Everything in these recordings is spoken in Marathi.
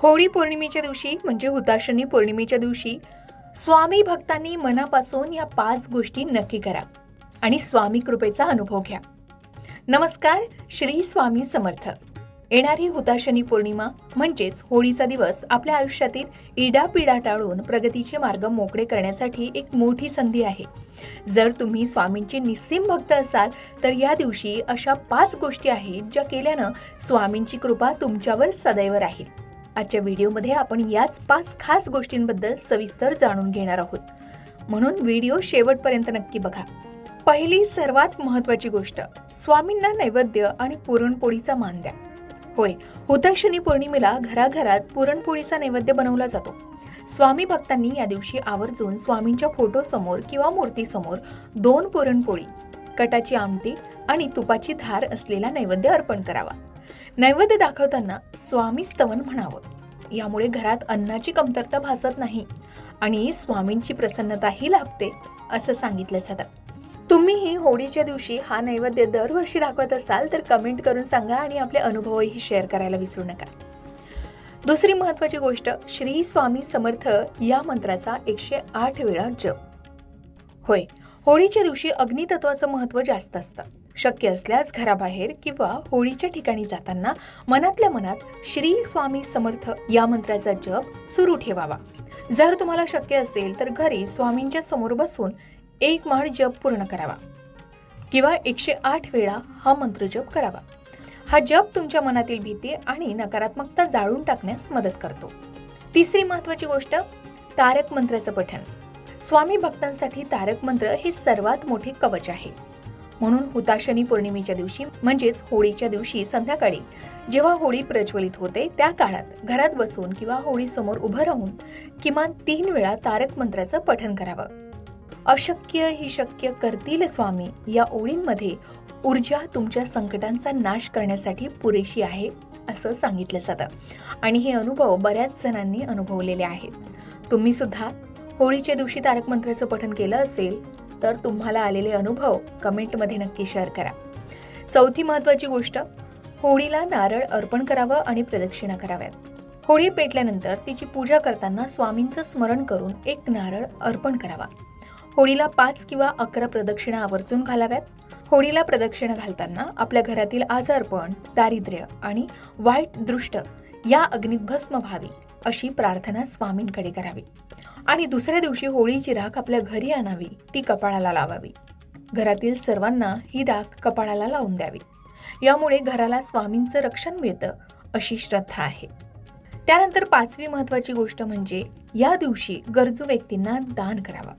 होळी पौर्णिमेच्या दिवशी म्हणजे हुताशनी पौर्णिमेच्या दिवशी स्वामी भक्तांनी मनापासून या 5 गोष्टी नक्की करा आणि स्वामी कृपेचा अनुभव घ्या. नमस्कार, श्री स्वामी समर्थ. येणारी हुताशनी पौर्णिमा म्हणजेच होळीचा दिवस आपल्या आयुष्यातील इडापिडा टाळून प्रगतीचे मार्ग मोकळे करण्यासाठी एक मोठी संधी आहे. जर तुम्ही स्वामींचे निस्सीम भक्त असाल तर या दिवशी अशा 5 गोष्टी आहेत ज्या केल्यानं स्वामींची कृपा तुमच्यावर सदैव राहील. आजच्या व्हिडिओमध्ये आपण याच 5 खास गोष्टींबद्दल सविस्तर जाणून घेणार आहोत, म्हणून व्हिडिओ शेवटपर्यंत नक्की बघा. पहिली सर्वात महत्त्वाची गोष्ट, स्वामींना नैवेद्य आणि पुरणपोळीचा मान द्या. होय, हुताशनी पौर्णिमेला घराघरात पुरणपोळीचा नैवेद्य बनवला जातो. स्वामी भक्तांनी या दिवशी आवर्जून स्वामींच्या फोटोसमोर किंवा मूर्तीसमोर 2 पुरणपोळी, कटाची आमटी आणि तुपाची धार असलेला नैवेद्य अर्पण करावा. नैवेद्य दाखवताना स्वामी स्तवन म्हणावं. यामुळे घरात अन्नाची कमतरता भासत नाही आणि स्वामींची प्रसन्नताही लाभते असं सांगितलं जातं. तुम्हीही होळीच्या दिवशी हा नैवेद्य दरवर्षी दाखवत असाल तर कमेंट करून सांगा आणि आपले अनुभवही शेअर करायला विसरू नका. दुसरी महत्त्वाची गोष्ट, श्री स्वामी समर्थ या मंत्राचा 108 वेळा जप. होय, होळीच्या दिवशी अग्नितत्वाचं महत्त्व जास्त असतं. शक्य असल्यास घराबाहेर किंवा होळीच्या ठिकाणी जाताना मनातल्या मनात श्री स्वामी समर्थ या मंत्राचा जप सुरू ठेवावा. जर तुम्हाला शक्य असेल तर घरी स्वामींच्या समोर बसून 1 माळ जप पूर्ण करावा किंवा 108 वेळा हा मंत्र जप करावा. हा जप तुमच्या मनातील भीती आणि नकारात्मकता जाळून टाकण्यास मदत करतो. तिसरी महत्त्वाची गोष्ट, तारक मंत्राचं पठण. स्वामी भक्तांसाठी तारक मंत्र हे सर्वात मोठे कवच आहे. म्हणून हुताशनी पौर्णिमेच्या दिवशी म्हणजेच होळीच्या दिवशी संध्याकाळी जेव्हा होळी प्रज्वलित होते त्या काळात घरात बसून किंवा होळी समोर उभं राहून किमान 3 वेळा तारक मंत्राचं पठण करावं. अशक्य ही शक्य करतील स्वामी या ओळींमध्ये ऊर्जा तुमच्या संकटांचा नाश करण्यासाठी पुरेशी आहे असं सांगितलं जातं आणि हे अनुभव बऱ्याच जणांनी अनुभवलेले आहेत. तुम्ही सुद्धा होळीच्या दिवशी तारक मंत्राचं पठण केलं असेल तर तुम्हाला आलेले अनुभव कमेंटमध्ये नक्की शेअर करा. चौथी महत्त्वाची गोष्ट, होळीला नारळ अर्पण करावं आणि प्रदक्षिणा कराव्यात. होळी पेटल्यानंतर तिची पूजा करताना स्वामींचं स्मरण करून 1 नारळ अर्पण करावा. होळीला 5 किंवा 11 प्रदक्षिणा आवर्जून घालाव्यात. होळीला प्रदक्षिणा घालताना आपल्या घरातील आजारपण, दारिद्र्य आणि वाईट दृष्ट या अग्नीत भस्म व्हावी अशी प्रार्थना स्वामींकडे करावी. आणि दुसऱ्या दिवशी होळीची राख आपल्या घरी आणावी, ती कपाळाला लावावी. घरातील सर्वांना ही राख कपाळाला लावून द्यावी. यामुळे घराला स्वामींचं रक्षण मिळतं अशी श्रद्धा आहे. त्यानंतर 5वी महत्त्वाची गोष्ट म्हणजे या दिवशी गरजू व्यक्तींना दान करावा,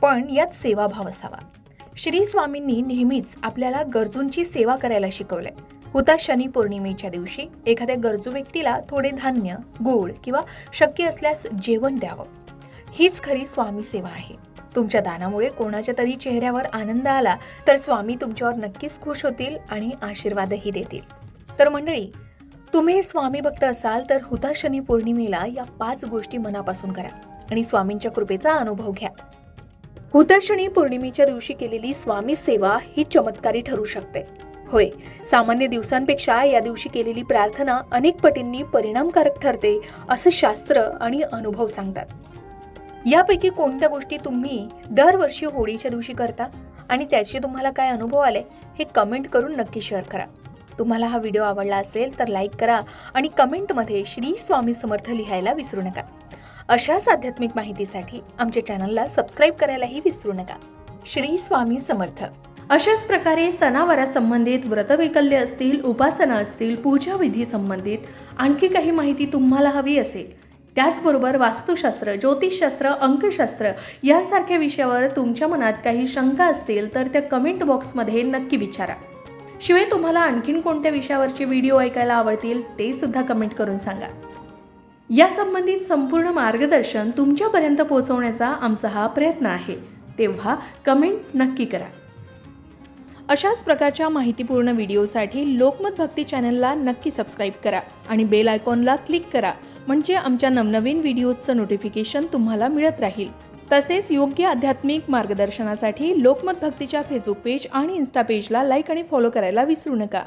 पण यात सेवाभाव असावा. श्री स्वामींनी नेहमीच आपल्याला गरजूंची सेवा करायला शिकवलंय. हुताशनी पौर्णिमेच्या दिवशी एखाद्या गरजू व्यक्तीला थोडे धान्य, गूळ किंवा शक्य असल्यास जेवण द्यावं. हीच खरी स्वामी सेवा आहे. तुमच्या दानामुळे कोणाच्या तरी चेहऱ्यावर आनंद आला तर स्वामी तुमच्यावर नक्कीच खुश होतील आणि आशीर्वादही देतील. तर मंडळी, तुम्ही स्वामी भक्त असाल तर हुताशनी पौर्णिमेला या 5 गोष्टी मनापासून करा आणि स्वामींच्या कृपेचा अनुभव घ्या. हुताशनी पौर्णिमेच्या दिवशी केलेली स्वामी सेवा ही चमत्कारी ठरू शकते. होय, सामान्य दिवसांपेक्षा या दिवशी केलेली प्रार्थना अनेक पटींनी परिणामकारक ठरते असं शास्त्र आणि अनुभव सांगतात. यापैकी कोणत्या गोष्टी तुम्ही दरवर्षी होळीच्या दिवशी करता आणि त्याचे तुम्हाला काय अनुभव आले हे कमेंट करून नक्की शेअर करा. तुम्हाला हा व्हिडिओ आवडला असेल तर लाईक करा आणि कमेंटमध्ये श्री स्वामी समर्थ लिहायला विसरू नका. अशाच आध्यात्मिक माहितीसाठी आमच्या चॅनलला सबस्क्राईब करायलाही विसरू नका. श्री स्वामी समर्थ. अशाच प्रकारे सणावारा संबंधित व्रतवैकल्य असतील, उपासना असतील, पूजाविधी संबंधित आणखी काही माहिती तुम्हाला हवी असेल, त्याचबरोबर वास्तुशास्त्र, ज्योतिषशास्त्र, अंकशास्त्र यांसारख्या विषयावर तुमच्या मनात काही शंका असतील तर त्या कमेंट बॉक्समध्ये नक्की विचारा. शिवाय तुम्हाला आणखीन कोणत्या विषयावरचे व्हिडिओ ऐकायला आवडतील ते सुद्धा कमेंट करून सांगा. या संबंधित संपूर्ण मार्गदर्शन तुमच्यापर्यंत पोहोचवण्याचा आमचा हा प्रयत्न आहे, तेव्हा कमेंट नक्की करा. अशाच प्रकारच्या माहितीपूर्ण व्हिडिओसाठी लोकमत भक्ती चॅनलला नक्की सबस्क्राईब करा आणि बेल आयकॉनला क्लिक करा, म्हणजे आमच्या नवनवीन व्हिडिओचं नोटिफिकेशन तुम्हाला मिळत राहील. तसेच योग्य आध्यात्मिक मार्गदर्शनासाठी लोकमत भक्तीच्या फेसबुक पेज आणि इन्स्टा पेजला लाईक आणि फॉलो करायला विसरू नका.